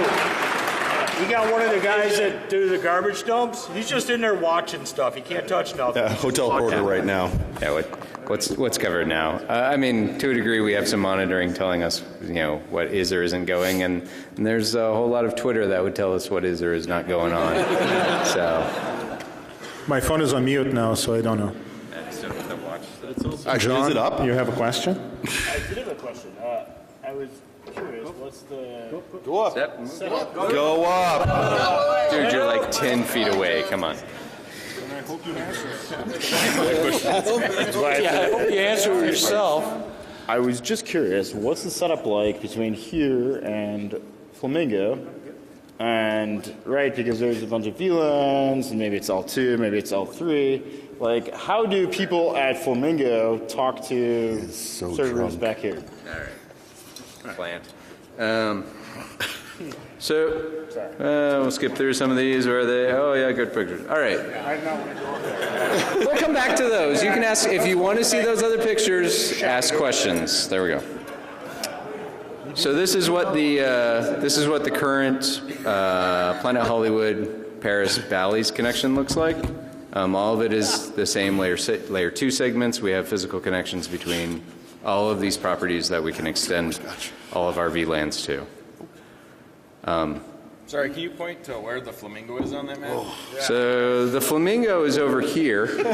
We got one of the guys that do the garbage dumps. He's just in there watching stuff. He can't touch nothing. Hotel order right now. Yeah, what's covered now? I mean, to a degree, we have some monitoring telling us, what is or isn't going, and there's a whole lot of Twitter that would tell us what is or is not going on. So, My phone is on mute now, so I don't know. Actually, John, is it up? You have a question? I did have a question. I was curious. What's the Go up. setup? Go up. Dude, you're like 10 feet away. Come on. I hope you answer it. I hope you answer it yourself. I was just curious, what's the setup like between here and Flamingo? And, right, because there's a bunch of VLANs, and maybe it's L2, maybe it's L3. Like, how do people at Flamingo talk to servers back here? All right. Plant. We'll skip through some of these. Where are they? Oh, yeah, good pictures. All right. We'll come back to those. You can ask, if you want to see those other pictures, ask questions. There we go. So this is what the current Planet Hollywood Paris Bally's connection looks like. All of it is the same layer 2 segments. We have physical connections between all of these properties that we can extend all of our VLANs to. Sorry, can you point to where the Flamingo is on that map? So the Flamingo is over here. Show me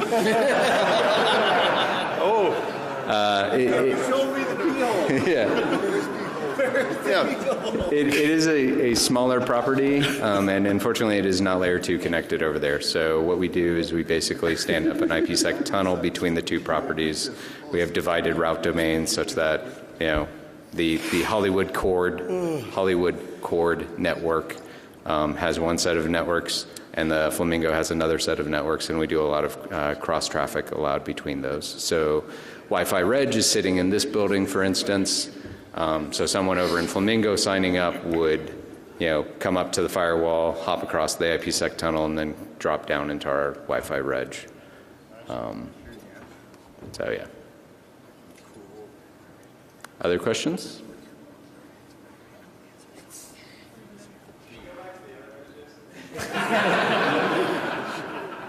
the keyhole. Yeah. It is a smaller property, and unfortunately it is not layer 2 connected over there. So what we do is we basically stand up an IPsec tunnel between the two properties. We have divided route domains such that, the Hollywood Chord network has one set of networks, and the Flamingo has another set of networks, and we do a lot of cross traffic allowed between those. So Wi-Fi Reg is sitting in this building, for instance. So someone over in Flamingo signing up would, come up to the firewall, hop across the IPsec tunnel, and then drop down into our Wi-Fi Reg. So yeah. Other questions?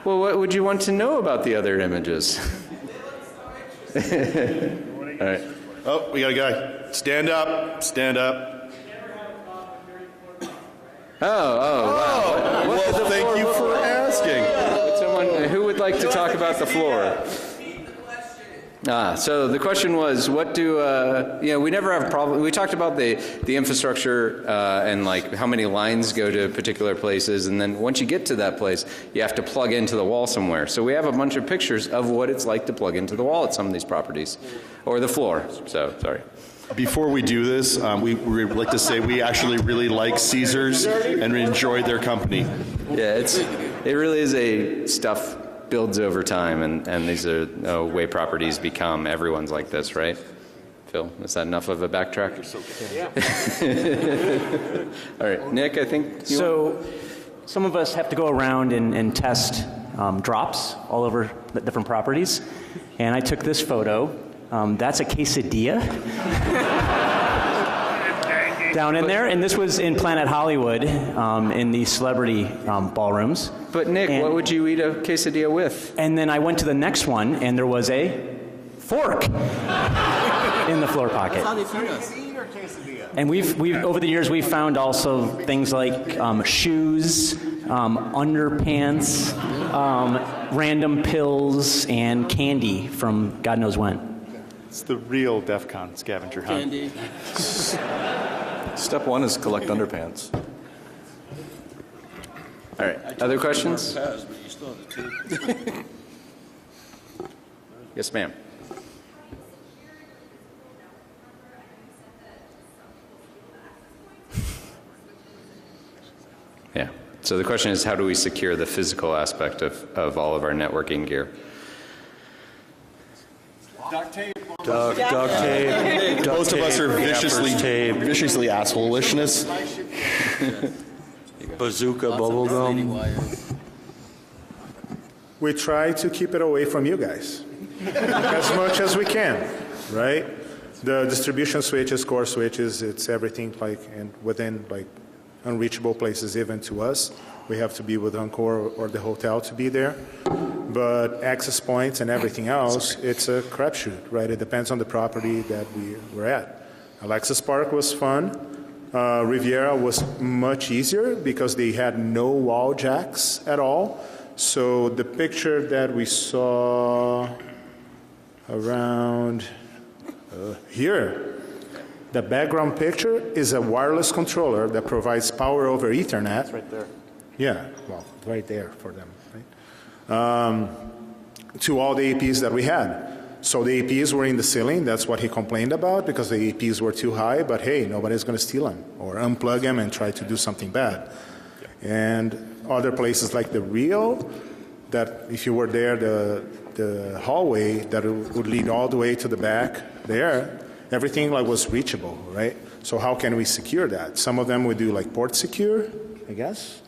Well, what would you want to know about the other images? All right. Oh, we got a guy. Stand up. Stand up. Wow. Well, thank you for asking. Who would like to talk about the floor? So the question was, what do, we never have a problem. We talked about the infrastructure and like how many lines go to particular places, and then once you get to that place, you have to plug into the wall somewhere. So we have a bunch of pictures of what it's like to plug into the wall at some of these properties, or the floor, so sorry. Before we do this, we would like to say we actually really like Caesars and we enjoy their company. Yeah, it really is a stuff builds over time, and these are the way properties become. Everyone's like this, right? Phil, is that enough of a backtrack? All right, Nick, I think some of us have to go around and test drops all over the different properties, and I took this photo. That's a quesadilla down in there, and this was in Planet Hollywood in the celebrity ballrooms. But Nick, what would you eat a quesadilla with? And then I went to the next one, and there was a fork in the floor pocket. That's how they feed us. And we've over the years we've found also things like shoes, underpants, random pills, and candy from God knows when. It's the real DEF CON scavenger hunt. Candy. Step 1 is collect underpants. All right, other questions? Yes, ma'am. Yeah, so the question is, how do we secure the physical aspect of all of our networking gear? Duct tape. Most of us are viciously assholishness. Bazooka bubblegum. We try to keep it away from you guys as much as we can, right? The distribution switches, core switches, it's everything like and within like unreachable places even to us. We have to be with Encore or the hotel to be there. But access points and everything else, it's a crapshoot, right? It depends on the property that we're at. Alexis Park was fun. Riviera was much easier because they had no wall jacks at all. So the picture that we saw around here, the background picture is a wireless controller that provides power over Ethernet. It's right there. Yeah, well, right there for them, right? To all the APs that we had. So the APs were in the ceiling. That's what he complained about because the APs were too high. But hey, nobody's going to steal them or unplug them and try to do something bad. And other places like the Rio, that if you were there, the hallway that would lead all the way to the back there, everything like was reachable, right? So how can we secure that? Some of them we do like port secure, I guess.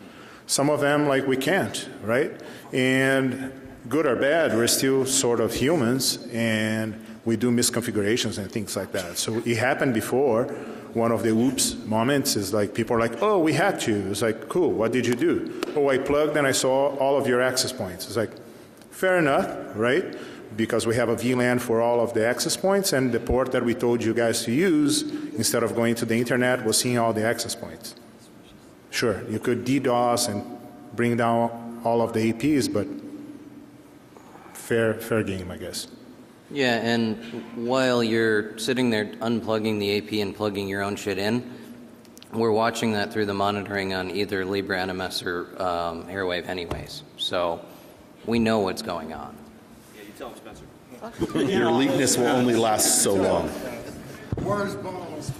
Some of them like we can't, right? And good or bad, we're still sort of humans and we do misconfigurations and things like that. So it happened before. One of the oops moments is like people are like, oh, we hacked you. It's like, cool, what did you do? Oh, I plugged and I saw all of your access points. It's like, fair enough, right? Because we have a VLAN for all of the access points and the port that we told you guys to use instead of going to the internet was seeing all the access points. Sure, you could DDoS and bring down all of the APs, but fair game, I guess. Yeah, and while you're sitting there unplugging the AP and plugging your own shit in, we're watching that through the monitoring on either Libre NMS or Airwave anyways. So we know what's going on. Yeah, you tell him, Spencer. Your leakness will only last so long. Where's balls,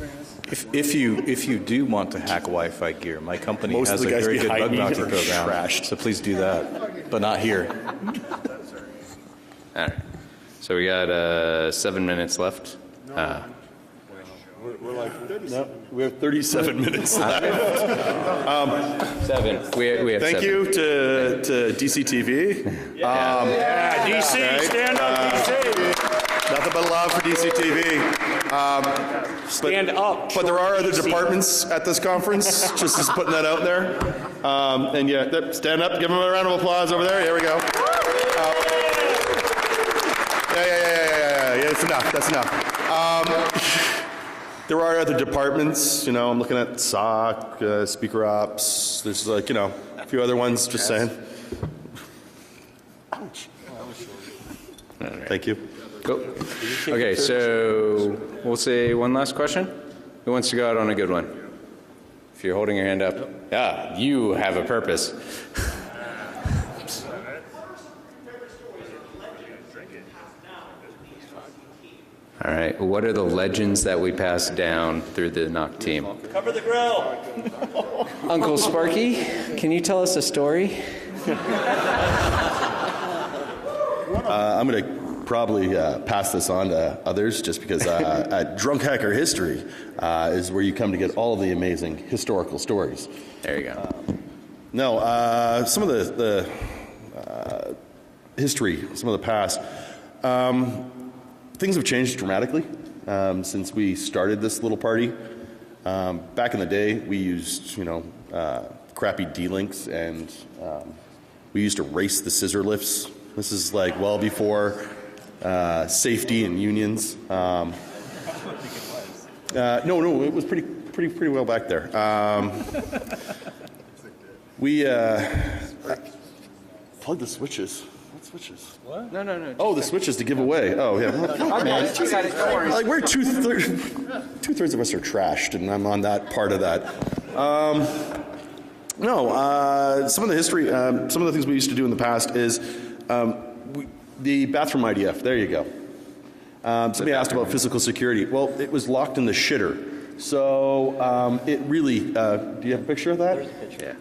If you do want to hack Wi-Fi gear, my company Most has of a the guys very good behind bug me bounty are program. trashed. So please do that, but not here. All right. So we got 7 minutes left. We're like, no, we have 37 minutes left. 7. We have Thank 7. you to DCTV. Yeah, DC, okay. stand up, DC. Nothing but love for DCTV. Stand up. But there are other DC. departments at this conference, just putting that out there. And yeah, stand up, give them a round of applause over there. Here we go. Yeah, that's enough, that's enough. There are other departments, you know, I'm looking at SOC, speaker ops, there's like, you know, a few other ones, just saying. Ouch. Right. Thank you. Cool. Okay, so we'll say one last question. Who wants to go out on a good one? If you're holding your hand up. Yeah, you have a purpose. All right, what are the legends that we pass down through the NOC team? Cover the grill. Uncle Sparky, can you tell us a story? I'm going to probably pass this on to others just because at Drunk Hacker History is where you come to get all of the amazing historical stories. There you go. Some of the history, some of the past, things have changed dramatically since we started this little party. Back in the day, we used, you know, crappy D-links, and we used to race the scissor lifts. This is like well before safety and unions. No, it was pretty well back there. We plug the switches. What switches? What? No. Oh, the switches to give away. Oh, yeah. Like we're two-thirds of us are trashed, and I'm on that part of that. Some of the history, some of the things we used to do in the past is the bathroom IDF. There you go. Somebody asked about physical security. Well, it was locked in the shitter. So it really, do you have a picture of that? Yeah.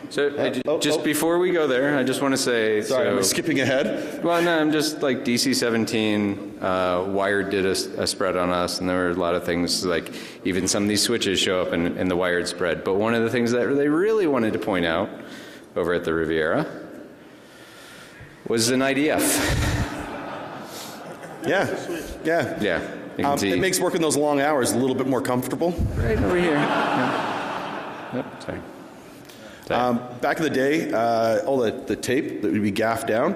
So just before we go there, I just want to say. Sorry, I'm skipping ahead. Well, no, I'm just like DC 17. Wired did a spread on us, and there were a lot of things like even some of these switches show up in the Wired spread. But one of the things that they really wanted to point out over at the Riviera was an IDF. Yeah. You can see it makes working those long hours a little bit more comfortable. Right over here. Yeah. Yep, sorry. Back in the day, all the tape that would be gaffed down,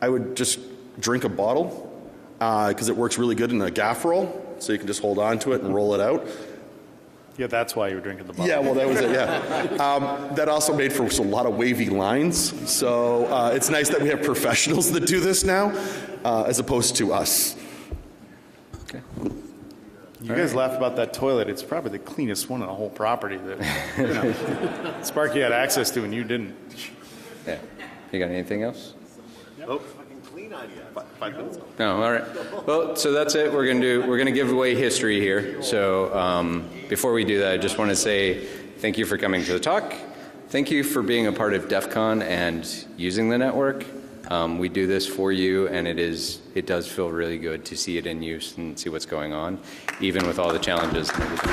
I would just drink a bottle because it works really good in a gaff roll, so you can just hold on to it and roll it out. Yeah, that's why you were drinking the bottle. Yeah, well, that was it, yeah. That also made for a lot of wavy lines, so it's nice that we have professionals that do this now as opposed to us. Okay. You guys laugh about that toilet. It's probably the cleanest one on the whole property that Sparky had access to and you didn't. Yeah. You got anything else? Nope. Fucking clean idea. 5 minutes ago. No, all right. Well, so that's it. We're gonna give away history here. So before we do that, I just want to say thank you for coming to the talk. Thank you for being a part of DEF CON and using the network. We do this for you, and it does feel really good to see it in use and see what's going on, even with all the challenges and everything.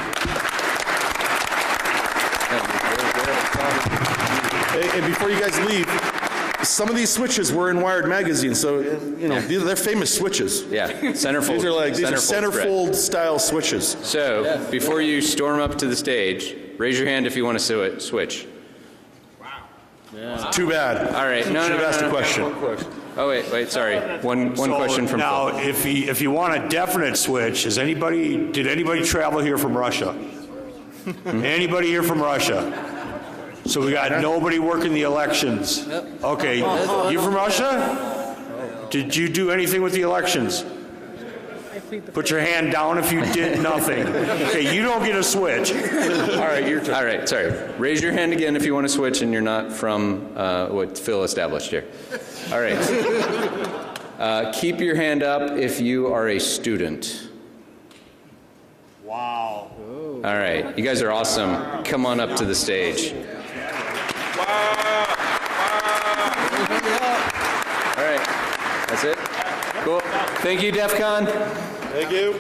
And before you guys leave, some of these switches were in Wired magazine, so they're famous switches. Yeah, centerfold. These are centerfold style switches. So before you storm up to the stage, raise your hand if you want to switch. Too bad. All right. No, Should have asked a question. Oh wait. Sorry. One question from now, Phil. if you want a definite switch, did anybody travel here from Russia? Anybody here from Russia? So we got nobody working the elections. Okay, you from Russia? Did you do anything with the elections? Put your hand down if you did nothing. Okay, you don't get a switch. All right, your turn. All right, sorry. Raise your hand again if you want to switch and you're not from what Phil established here. All right. Keep your hand up if you are a student. Wow. All right, you guys are awesome. Come on up to the stage. All right, that's it. Cool. Thank you, DEF CON. Thank you.